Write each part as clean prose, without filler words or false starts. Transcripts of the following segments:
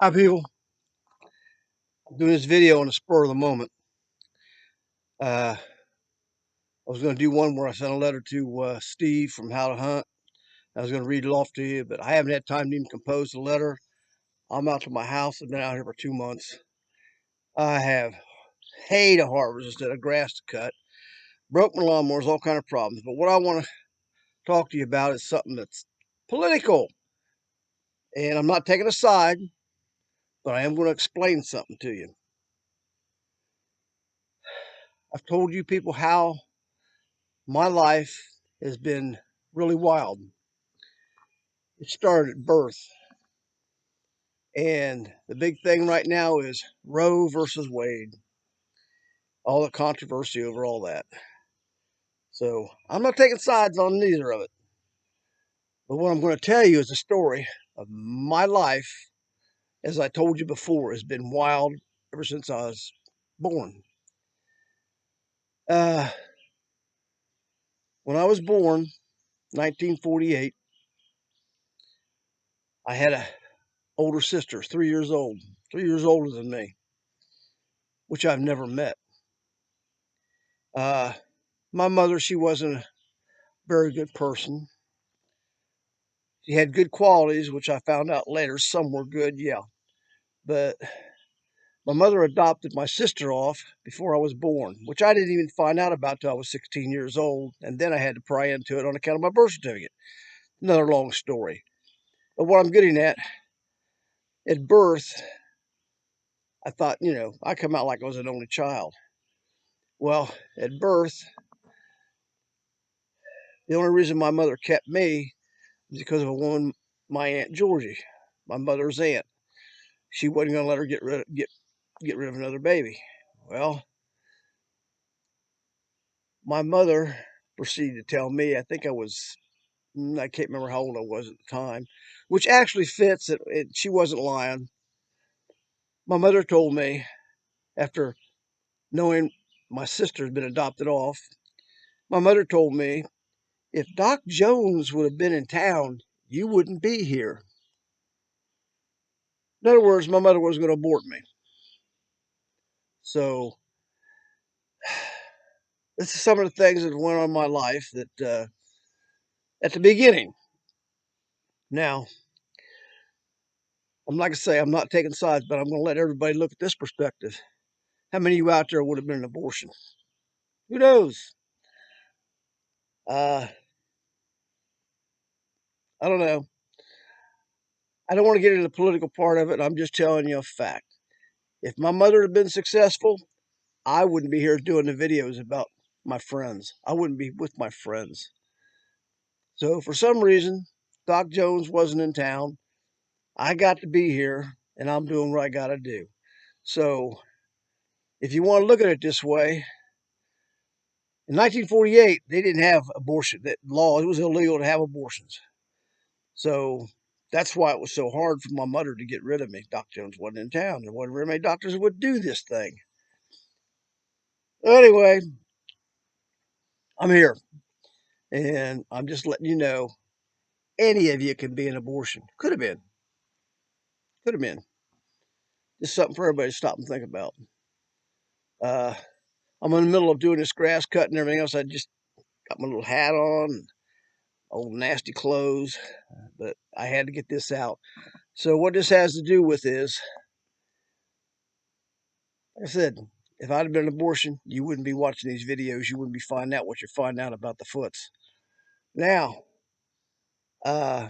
Hi people, I'm doing this video on the spur of the moment. I was going to do one where I sent a letter to Steve from How to Hunt. I was going to read it off to you, but I haven't had time to even compose the letter. I'm out to my house. I've been out here for 2 months. I have hay to harvest instead of grass to cut. Broke my lawnmowers, all kind of problems. But what I want to talk to you about is something that's political. And I'm not taking a side, but I am going to explain something to you. I've told you people how my life has been really wild. It started at birth. And the big thing right now is Roe versus Wade, all the controversy over all that. So I'm not taking sides on neither of it. But what I'm going to tell you is the story of my life, as I told you before, has been wild ever since I was born. Uh, when I was born, 1948, I had a older sister, 3 years old, 3 years older than me, which I've never met. Uh, my mother, she wasn't a very good person. She had good qualities, which I found out later. Some were good, yeah. But my mother adopted my sister off before I was born, which I didn't even find out about till I was 16 years old. And then I had to pry into it on account of my birth certificate. Another long story. But what I'm getting at birth, I thought, I come out like I was an only child. Well, at birth, the only reason my mother kept me was because of a woman, my Aunt Georgie, my mother's aunt. She wasn't going to let her get rid of another baby. Well, my mother proceeded to tell me, I can't remember how old I was at the time, which actually fits. She wasn't lying. My mother told me, after knowing my sister had been adopted off, my mother told me, if Doc Jones would have been in town, you wouldn't be here. In other words, my mother was going to abort me. So, this is some of the things that went on in my life that at the beginning. Now, I'm like I say, I'm not taking sides, but I'm going to let everybody look at this perspective. How many of you out there would have been an abortion? Who knows? Uh, I don't know. I don't want to get into the political part of it. I'm just telling you a fact. If my mother had been successful, I wouldn't be here doing the videos about my friends. I wouldn't be with my friends. So for some reason, Doc Jones wasn't in town. I got to be here, and I'm doing what I got to do. So if you want to look at it this way, in 1948, they didn't have abortion that law. It was illegal to have abortions. So that's why it was so hard for my mother to get rid of me. Doc Jones wasn't in town. There wasn't very many doctors that would do this thing. Anyway, I'm here. And I'm just letting you know any of you can be an abortion. Could have been. Could have been. Just something for everybody to stop and think about. Uh, I'm in the middle of doing this grass cut and everything else. I just got my little hat on, old nasty clothes, but I had to get this out. So what this has to do with is, like I said, if I'd have been an abortion, you wouldn't be watching these videos. You wouldn't be finding out what you're finding out about the foots. Now, uh,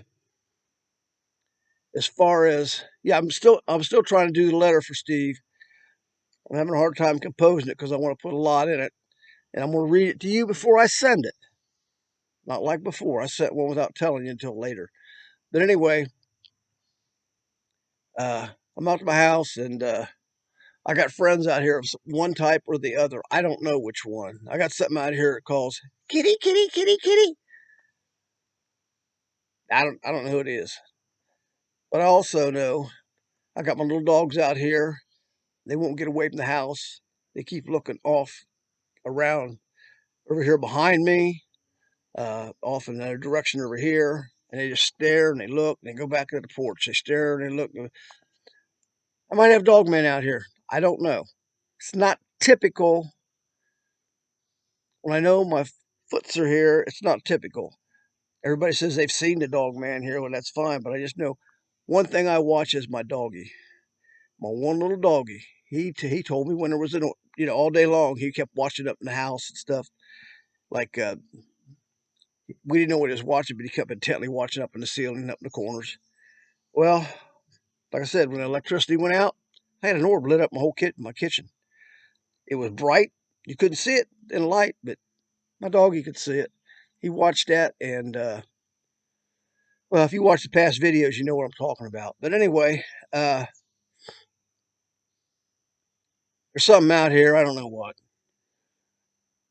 as far as I'm still trying to do the letter for Steve. I'm having a hard time composing it because I want to put a lot in it, and I'm going to read it to you before I send it. Not like before. I sent one without telling you until later. But anyway, I'm out to my house, and I got friends out here of one type or the other. I don't know which one. I got something out here that calls kitty, kitty, kitty, kitty. I don't know who it is, but I also know I got my little dogs out here. They won't get away from the house. They keep looking off around over here behind me, off in another direction over here, and they just stare and they look and they go back to the porch. They stare and they look. I might have dogmen out here. I don't know. It's not typical. When I know my foots are here, it's not typical. Everybody says they've seen the dog man here, well, that's fine, but I just know one thing I watch is my doggy, my one little doggy. He told me when there was all day long he kept watching up in the house and stuff. Like we didn't know what he was watching, but he kept intently watching up in the ceiling, and up in the corners. Well, like I said, when the electricity went out, I had an orb lit up my kitchen. It was bright. You couldn't see it in the light, but my doggy could see it. He watched that, and well, if you watch the past videos, you know what I'm talking about. But anyway, there's something out here. I don't know what.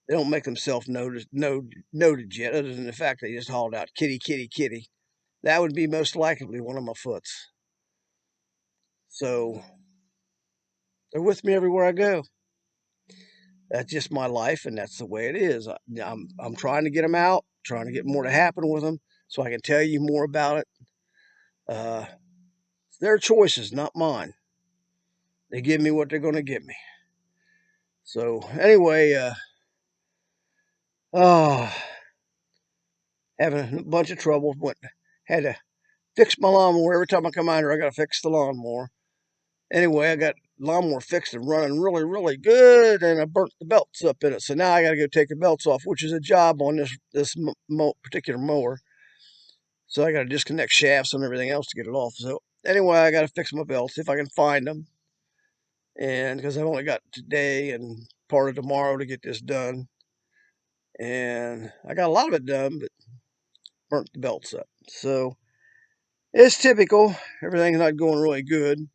They don't make themselves noted yet, other than the fact they just hauled out kitty, kitty, kitty. That would be most likely one of my foots. So they're with me everywhere I go. That's just my life, and that's the way it is. I'm trying to get them out, trying to get more to happen with them, so I can tell you more about it. It's their choices, not mine. They give me what they're going to give me. So anyway, oh, having a bunch of trouble. Had to fix my lawnmower every time I come out here. I got to fix the lawnmower. Anyway, I got lawnmower fixed and running really, really good, and I burnt the belts up in it. So now I got to go take the belts off, which is a job on this particular mower. So I got to disconnect shafts and everything else to get it off. So anyway, I got to fix my belts if I can find them, and because I've only got today and part of tomorrow to get this done, and I got a lot of it done, but burnt the belts up. So it's typical. Everything's not going really good.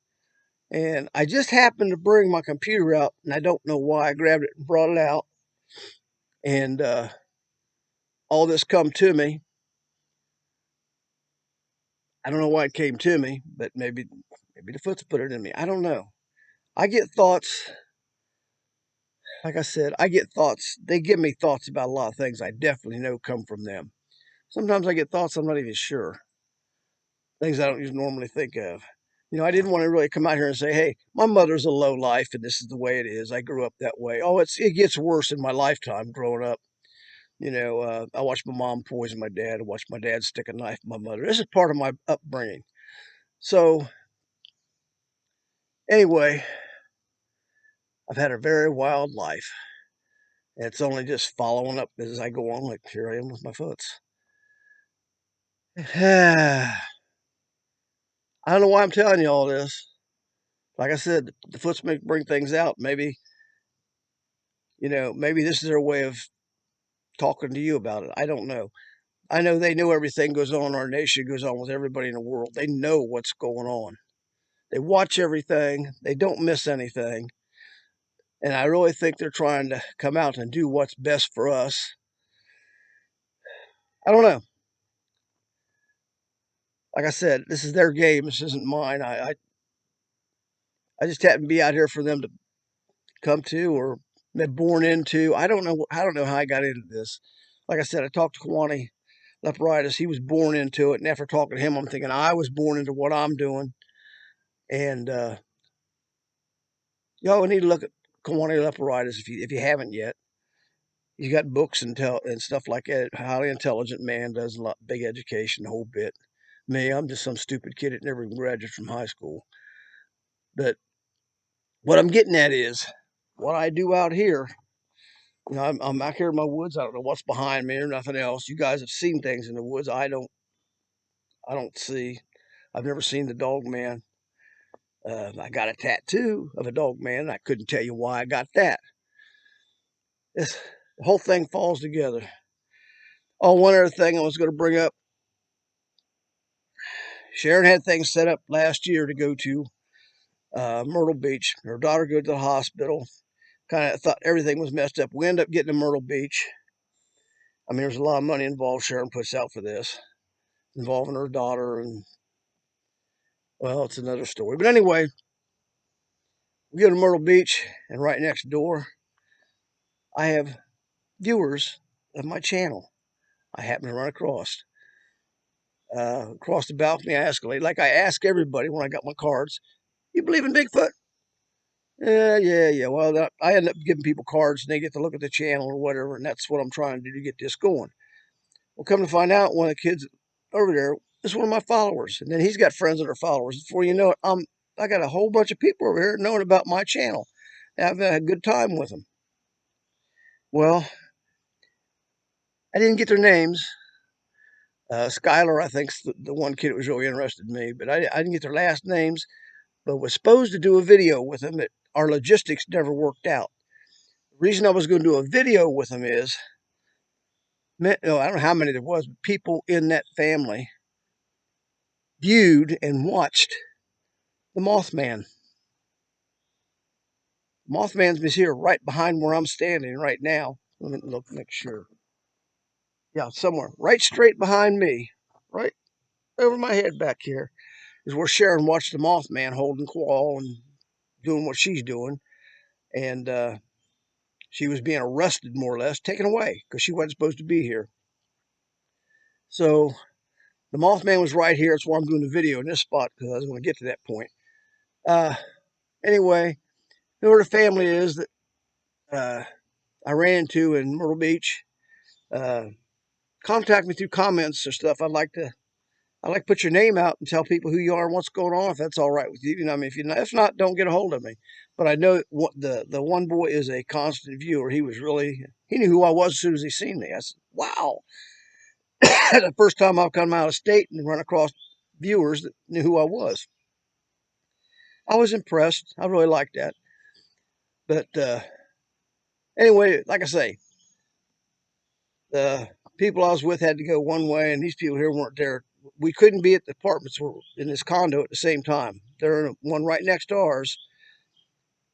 And I just happened to bring my computer out, and I don't know why. I grabbed it and brought it out, and all this come to me. I don't know why it came to me, but maybe the foot's put it in me. I don't know. I get thoughts. Like I said, I get thoughts. They give me thoughts about a lot of things I definitely know come from them. Sometimes I get thoughts I'm not even sure. Things I don't even normally think of. I didn't want to really come out here and say, hey, my mother's a low life and this is the way it is. I grew up that way. Oh, it gets worse in my lifetime growing up. I watched my mom poison my dad. I watched my dad stick a knife in my mother. This is part of my upbringing. So, anyway, I've had a very wild life. And it's only just following up as I go on, like here I am with my foots. I don't know why I'm telling you all this. Like I said, the foots may bring things out. Maybe this is their way of talking to you about it. I don't know. I know they know everything goes on in our nation, goes on with everybody in the world. They know what's going on. They watch everything. They don't miss anything. And I really think they're trying to come out and do what's best for us. I don't know. Like I said, this is their game. This isn't mine. I just happen to be out here for them to come to or been born into. I don't know. I don't know how I got into this. Like I said, I talked to Kawani Leporitis. He was born into it. And after talking to him, I'm thinking I was born into what I'm doing. And y'all need to look at Kawani Leporitis if you haven't yet. He's got books and stuff like that. Highly intelligent man, does a lot, big education, the whole bit. Me, I'm just some stupid kid that never even graduated from high school. But what I'm getting at is what I do out here. I'm out here in my woods. I don't know what's behind me or nothing else. You guys have seen things in the woods. I don't. I don't see. I've never seen the dog man. I got a tattoo of a dog man. I couldn't tell you why I got that. This the whole thing falls together. Oh, one other thing I was going to bring up. Sharon had things set up last year to go to Myrtle Beach. Her daughter go to the hospital. Kind of thought everything was messed up. We ended up getting to Myrtle Beach. I mean, there's a lot of money involved. Sharon puts out for this, involving her daughter, and well, it's another story. But anyway, we go to Myrtle Beach, and right next door, I have viewers of my channel. I happen to run across the balcony. I ask a lady, like I ask everybody when I got my cards, You believe in Bigfoot? Yeah. Well, I end up giving people cards and they get to look at the channel or whatever, and that's what I'm trying to do to get this going. Well, come to find out, one of the kids over there is one of my followers, and then he's got friends that are followers. Before you know it, I got a whole bunch of people over here knowing about my channel. I've had a good time with them. Well, I didn't get their names. Skylar, I think, the one kid that was really interested in me, but I didn't get their last names. But was supposed to do a video with them. Our logistics never worked out. The reason I was going to do a video with them is, I don't know how many there was, but people in that family viewed and watched the Mothman. Mothman's here right behind where I'm standing right now. Let me look, make sure. Yeah, somewhere right straight behind me, right over my head back here, is where Sharon watched the Mothman holding Qual and doing what she's doing. And she was being arrested, more or less, taken away because she wasn't supposed to be here. So the Mothman was right here. That's why I'm doing the video in this spot, because I was going to get to that point. Uh, anyway, who the family is that I ran into in Myrtle Beach. Uh, Contact me through comments or stuff. I like to put your name out and tell people who you are and what's going on. If that's all right with you, I mean, if not, don't get a hold of me. But I know what the one boy is a constant viewer. He knew who I was as soon as he seen me. I said, wow. The first time I've come out of state and run across viewers that knew who I was. I was impressed. I really liked that. But anyway, like I say, the people I was with had to go one way, and these people here weren't there. We couldn't be at the apartments in this condo at the same time. They're in one right next to ours.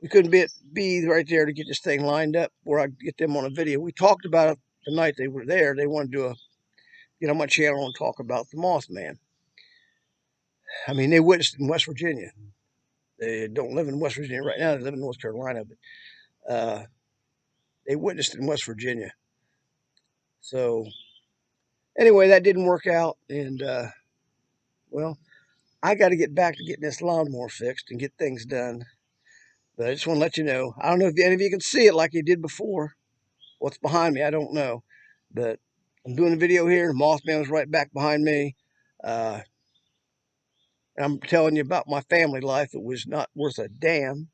We couldn't be right there to get this thing lined up where I could get them on a video. We talked about it the night they were there. They wanted to get on my channel and talk about the Mothman. I mean, they witnessed it in West Virginia. They don't live in West Virginia right now. They live in North Carolina, but they witnessed it in West Virginia. So anyway, that didn't work out, and well, I got to get back to getting this lawnmower fixed and get things done. But I just want to let you know. I don't know if any of you can see it like you did before. What's behind me, I don't know. But I'm doing a video here. The Mothman was right back behind me. And I'm telling you about my family life. It was not worth a damn.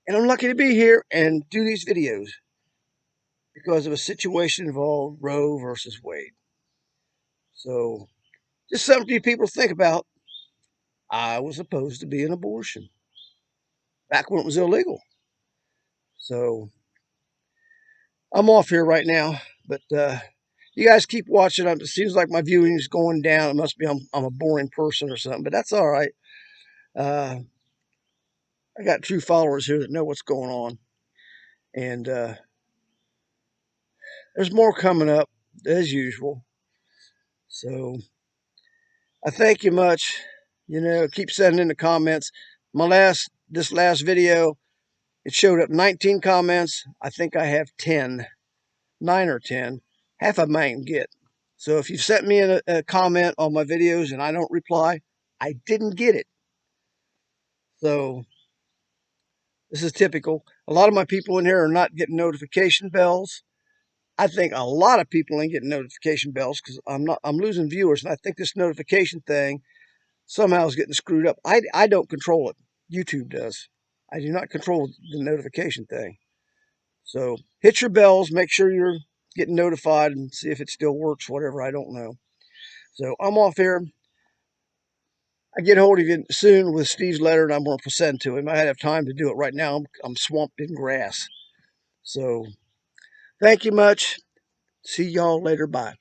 And I'm lucky to be here and do these videos because of a situation involved Roe versus Wade. So just something for you people to think about. I was opposed to be an abortion back when it was illegal. So I'm off here right now, but you guys keep watching. It seems like my viewing is going down. It must be I'm a boring person or something, but that's all right. Uh, I got true followers here that know what's going on, and there's more coming up as usual. So I thank you much. Keep sending in the comments. This last video, it showed up 19 comments. I think I have 10, 9 or 10. Half of them I can get. So if you sent me a comment on my videos and I don't reply, I didn't get it. So this is typical. A lot of my people in here are not getting notification bells. I think a lot of people ain't getting notification bells because I'm losing viewers, and I think this notification thing somehow is getting screwed up. I don't control it. YouTube does. I do not control the notification thing. So hit your bells, make sure you're getting notified, and see if it still works, whatever, I don't know. So I'm off here. I get hold of you soon with Steve's letter, and I'm going to send to him. I have time to do it right now. I'm swamped in grass. So thank you much. See y'all later. Bye.